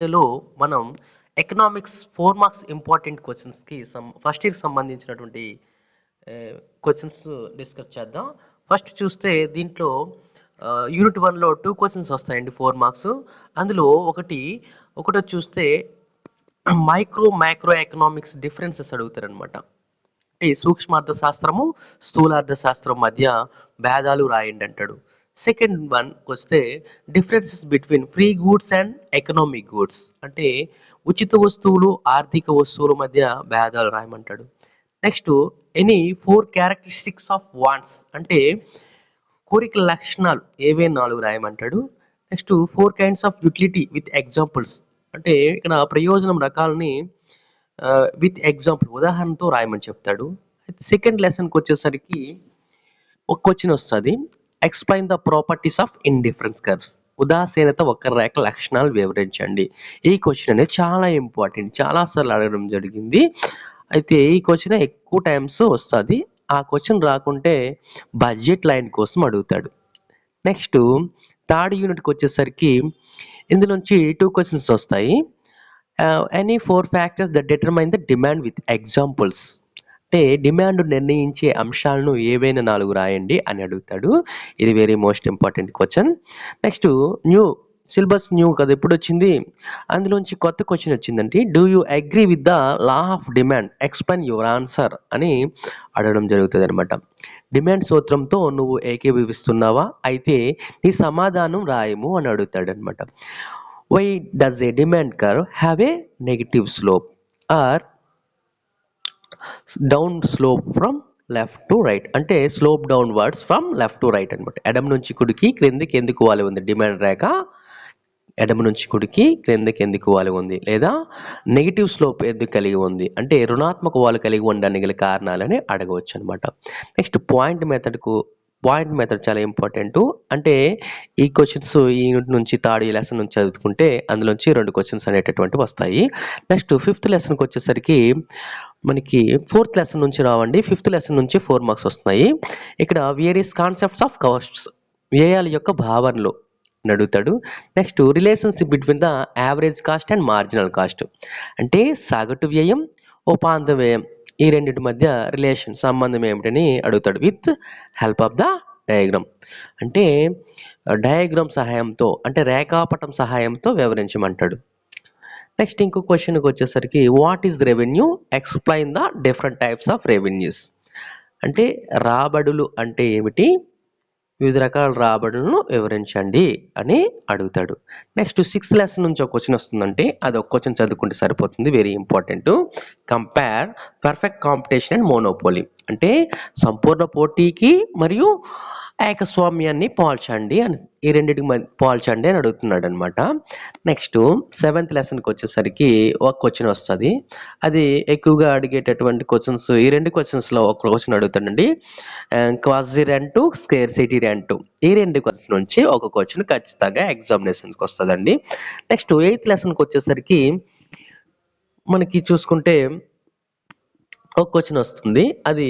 ఇందులో మనం economics 4 marks important క్వశ్చన్స్‌కి ఫస్ట్ ఇయర్‌కి సంబంధించినటువంటి క్వశ్చన్స్ డిస్కస్ చేద్దాం. ఫస్ట్ చూస్తే దీంట్లో యూనిట్ 1లో 2 క్వశ్చన్స్ వస్తాయండి 4 మార్క్స్. అందులో ఒకటోది చూస్తే మైక్రో ఎకనామిక్స్ డిఫరెన్సెస్ అడుగుతారనమాట. అంటే సూక్ష్మార్థశాస్త్రము, స్థూలార్థశాస్త్రం మధ్య భేదాలు రాయండి అంటాడు. సెకండ్ వన్ వస్తే differences between free goods and economic goods, అంటే ఉచిత వస్తువులు ఆర్థిక వస్తువుల మధ్య భేదాలు రాయమంటాడు. Next any 4 characteristics of wants, అంటే కోరికల లక్షణాలు ఏవే 4 రాయమంటాడు. Next 4 kinds of utility with examples, అంటే ఇక్కడ ప్రయోజనం రకాలని విత్ ఎగ్జాంపుల్ ఉదాహరణతో రాయమని చెప్తాడు. సెకండ్ లెసన్కి వచ్చేసరికి ఒక క్వశ్చన్ వస్తుంది, explain the properties of indifference curves, ఉదాసీనత వక్రరేఖ లక్షణాలు వివరించండి. ఈ క్వశ్చన్ అనేది చాలా ఇంపార్టెంట్, చాలాసార్లు అడగడం జరిగింది. అయితే ఈ క్వశ్చన్ ఎక్కువ టైమ్స్ వస్తుంది. ఆ క్వశ్చన్ రాకుంటే బడ్జెట్ లైన్ కోసం అడుగుతాడు. నెక్స్ట్ థర్డ్ యూనిట్కి వచ్చేసరికి ఇందులోంచి 2 క్వశ్చన్స్ వస్తాయి. Any 4 factors that determine the demand with examples, అంటే డిమాండ్ నిర్ణయించే అంశాలను ఏవైనా 4 రాయండి అని అడుగుతాడు. ఇది very most important question. Next syllabus new కదా, ఎప్పుడు వచ్చింది, అందులోంచి కొత్త క్వశ్చన్ వచ్చిందంటే do you agree with the law of demand, explain your answer అని అడగడం జరుగుతుంది అనమాట. డిమాండ్ సూత్రంతో నువ్వు ఏకీభవిస్తున్నావా, అయితే నీ సమాధానం రాయము అని అడుగుతాడు అనమాట. Why does a demand curve have a negative slope or down slope from left to right, అంటే slope downwards from left to right అనమాట. ఎడమ నుంచి కుడికి క్రిందికి ఎందుకు వాలి ఉంది డిమాండ్ రేఖ, ఎడమ నుంచి కుడికి క్రిందకి ఎందుకు వాలి ఉంది, లేదా నెగిటివ్ స్లోప్ ఎందుకు కలిగి ఉంది, అంటే రుణాత్మక వాలు కలిగి ఉండడానికి గల కారణాలని అడగవచ్చు అనమాట. నెక్స్ట్ పాయింట్ మెథడ్ చాలా ఇంపార్టెంట్. అంటే ఈ క్వశ్చన్స్ ఈ యూనిట్ నుంచి థర్డ్ లెసన్ నుంచి చదువుకుంటే అందులోంచి 2 క్వశ్చన్స్ అనేటటువంటివి వస్తాయి. నెక్స్ట్ 5th లెసన్కి వచ్చేసరికి మనకి 4th లెసన్ నుంచి రావండి, 5th లెసన్ నుంచి 4 మార్క్స్ వస్తున్నాయి. ఇక్కడ వేరియస్ కాన్సెప్ట్స్ ఆఫ్ కాస్ట్స్, వ్యయాల యొక్క భావనలు అడుగుతాడు. Next relationship between the average cost and marginal cost, అంటే సగటు వ్యయం ఉపాంత వ్యయం ఈ రెండింటి మధ్య సంబంధం ఏమిటని అడుగుతాడు with help of the diagram, అంటే డయాగ్రామ్ సహాయంతో, అంటే రేఖాపటం సహాయంతో వివరించమంటాడు. నెక్స్ట్ ఇంకో క్వశ్చన్కి వచ్చేసరికి what is revenue, explain the different types of revenues, అంటే రాబడులు అంటే ఏమిటి, వివిధ రకాల రాబడులను వివరించండి అని అడుగుతాడు. నెక్స్ట్ 6th లెసన్ నుంచి ఒక క్వశ్చన్ వస్తుందంటే అది ఒక క్వశ్చన్ చదువుకుంటే సరిపోతుంది, very important. Compare perfect competition and monopoly, అంటే సంపూర్ణ పోటీకి మరియు ఏకస్వామ్యాన్ని పోల్చండి అని, ఈ రెండింటికి పోల్చండి అని అడుగుతున్నాడు అనమాట. నెక్స్ట్ 7th లెసన్కి వచ్చేసరికి ఒక క్వశ్చన్ వస్తుంది, అది ఎక్కువగా అడిగేటటువంటి క్వశ్చన్స్. ఈ 2 క్వశ్చన్స్లో ఒక క్వశ్చన్ అడుగుతాడండి, క్వాజీ రెంట్, స్కేర్సిటీ రెంట్, ఈ 2 క్వశ్చన్స్ నుంచి ఒక క్వశ్చన్ ఖచ్చితంగా ఎగ్జామినేషన్కి వస్తుందండి. నెక్స్ట్ 8th లెసన్కి వచ్చేసరికి మనకి చూసుకుంటే ఒక క్వశ్చన్ వస్తుంది, అది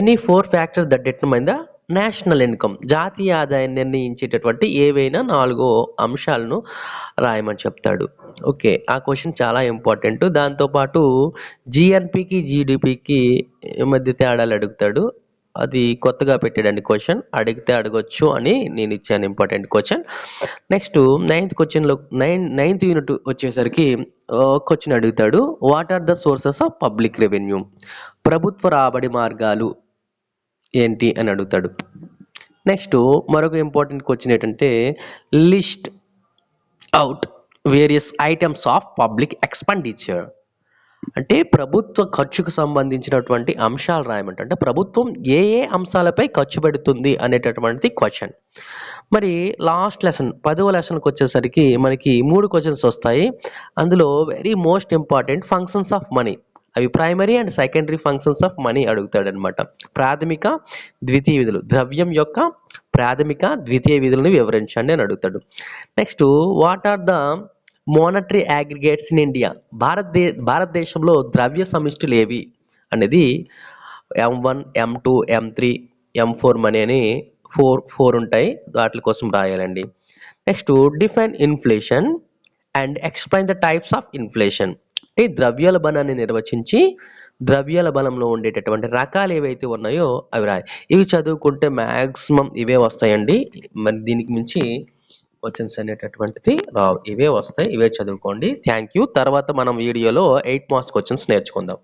any 4 factors that determine the national income, జాతీయ ఆదాయాన్ని నిర్ణయించేటటువంటి ఏవైనా 4 అంశాలను రాయమని చెప్తాడు. ఓకే, ఆ క్వశ్చన్ చాలా ఇంపార్టెంట్. దాంతోపాటు జిఎన్పికి జీడిపికి మధ్య తేడాలు అడుగుతాడు, అది కొత్తగా పెట్టాడండి క్వశ్చన్, అడిగితే అడగొచ్చు అని నేను ఇచ్చాను important question. Next 9th unit వచ్చేసరికి క్వశ్చన్ అడుగుతాడు, what are the sources of public revenue, ప్రభుత్వ రాబడి మార్గాలు ఏంటి అని అడుగుతాడు. నెక్స్ట్ మరొక ఇంపార్టెంట్ క్వశ్చన్ ఏంటంటే list out various items of public expenditure, అంటే ప్రభుత్వ ఖర్చుకు సంబంధించినటువంటి అంశాలు రాయమంట, అంటే ప్రభుత్వం ఏ అంశాలపై ఖర్చు పెడుతుంది అనేటటువంటి క్వశ్చన్. మరి లాస్ట్ లెసన్ 10వ లెసన్కి వచ్చేసరికి మనకి 3 క్వశ్చన్స్ వస్తాయి. అందులో very most important functions of money, అవి primary and secondary functions of money అడుగుతాడు అనమాట. ప్రాథమిక ద్వితీయ విధులు, ద్రవ్యం యొక్క ప్రాథమిక ద్వితీయ విధులను వివరించండి అని అడుగుతాడు. Next what are the monetary aggregates in India, భారతదేశంలో ద్రవ్య సమిష్టిలు ఏవి అనేది M1, M2, M3, M4 money అని 4 ఉంటాయి, వాటి కోసం రాయాలండి. Next define inflation, and explain the types of inflation. అంటే ద్రవ్యోల్బణాన్ని బలాన్ని నిర్వచించి ద్రవ్యాల బలంలో ఉండేటటువంటి రకాలు ఏవైతే ఉన్నాయో అవి రాయి. ఇవి చదువుకుంటే మ్యాక్సిమం ఇవే వస్తాయండి. మరి దీనికి మించి క్వశ్చన్స్ అనేటటువంటిది రావు. ఇవే వస్తాయి. ఇవే చదువుకోండి. Thank you. తర్వాత మనం వీడియోలో 8 మార్క్స్ క్వశ్చన్స్ నేర్చుకుందాం.